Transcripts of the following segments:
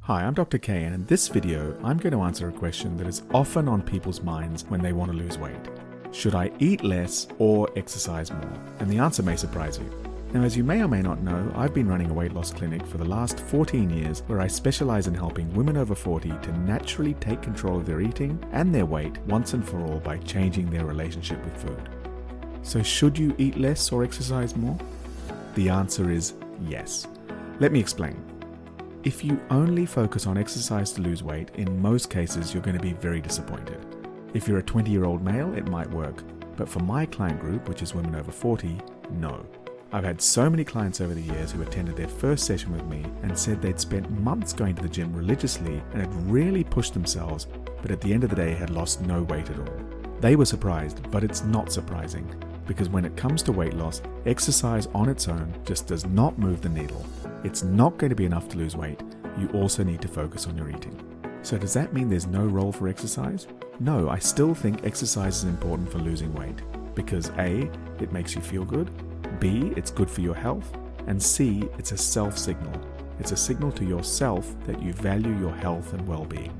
Hi, I'm Dr. K, and in this video, I'm going to answer a question that is often on people's minds when they want to lose weight. Should I eat less or exercise more? And the answer may surprise you. Now, as you may or may not know, I've been running a weight loss clinic for the last 14 years where I specialize in helping women over 40 to naturally take control of their eating and their weight once and for all by changing their relationship with food. So should you eat less or exercise more? The answer is yes. Let me explain. If you only focus on exercise to lose weight, in most cases you're going to be very disappointed. If you're a 20-year-old male, it might work, but for my client group, which is women over 40, no. I've had so many clients over the years who attended their first session with me and said they'd spent months going to the gym religiously and had really pushed themselves, but at the end of the day had lost no weight at all. They were surprised, but it's not surprising, because when it comes to weight loss, exercise on its own just does not move the needle. It's not going to be enough to lose weight. You also need to focus on your eating. So does that mean there's no role for exercise? No, I still think exercise is important for losing weight, because A, it makes you feel good, B, it's good for your health, and C, it's a self-signal. It's a signal to yourself that you value your health and well-being.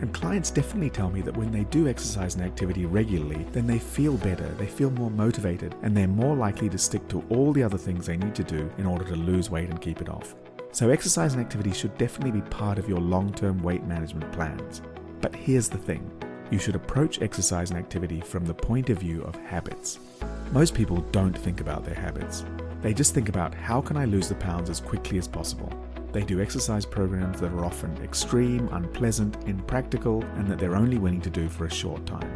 And clients definitely tell me that when they do exercise and activity regularly, then they feel better, they feel more motivated, and they're more likely to stick to all the other things they need to do in order to lose weight and keep it off. So exercise and activity should definitely be part of your long-term weight management plans. But here's the thing. You should approach exercise and activity from the point of view of habits. Most people don't think about their habits. They just think about how can I lose the pounds as quickly as possible. They do exercise programs that are often extreme, unpleasant, impractical, and that they're only willing to do for a short time.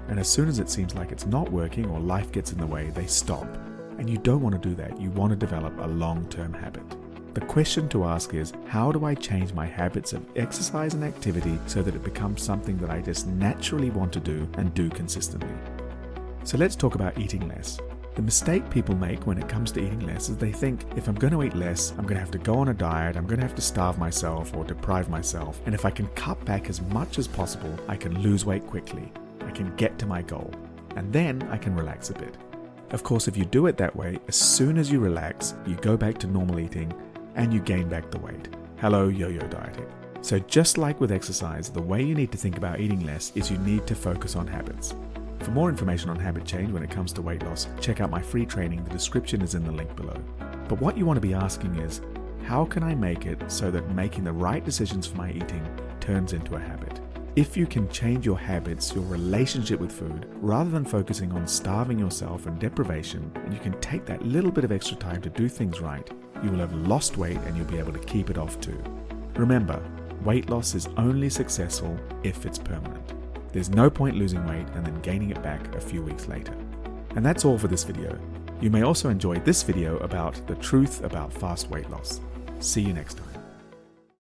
And as soon as it seems like it's not working or life gets in the way, they stop. And you don't want to do that. You want to develop a long-term habit. The question to ask is, how do I change my habits of exercise and activity so that it becomes something that I just naturally want to do and do consistently? So let's talk about eating less. The mistake people make when it comes to eating less is they think, if I'm going to eat less, I'm going to have to go on a diet, I'm going to have to starve myself or deprive myself, and if I can cut back as much as possible, I can lose weight quickly, I can get to my goal, and then I can relax a bit. Of course, if you do it that way, as soon as you relax, you go back to normal eating, and you gain back the weight. Hello, yo-yo dieting. So just like with exercise, the way you need to think about eating less is you need to focus on habits. For more information on habit change when it comes to weight loss, check out my free training. The description is in the link below. But what you want to be asking is, how can I make it so that making the right decisions for my eating turns into a habit? If you can change your habits, your relationship with food, rather than focusing on starving yourself and deprivation, and you can take that little bit of extra time to do things right, you will have lost weight and you'll be able to keep it off too. Remember, weight loss is only successful if it's permanent. There's no point losing weight and then gaining it back a few weeks later. And that's all for this video. You may also enjoy this video about the truth about fast weight loss. See you next time.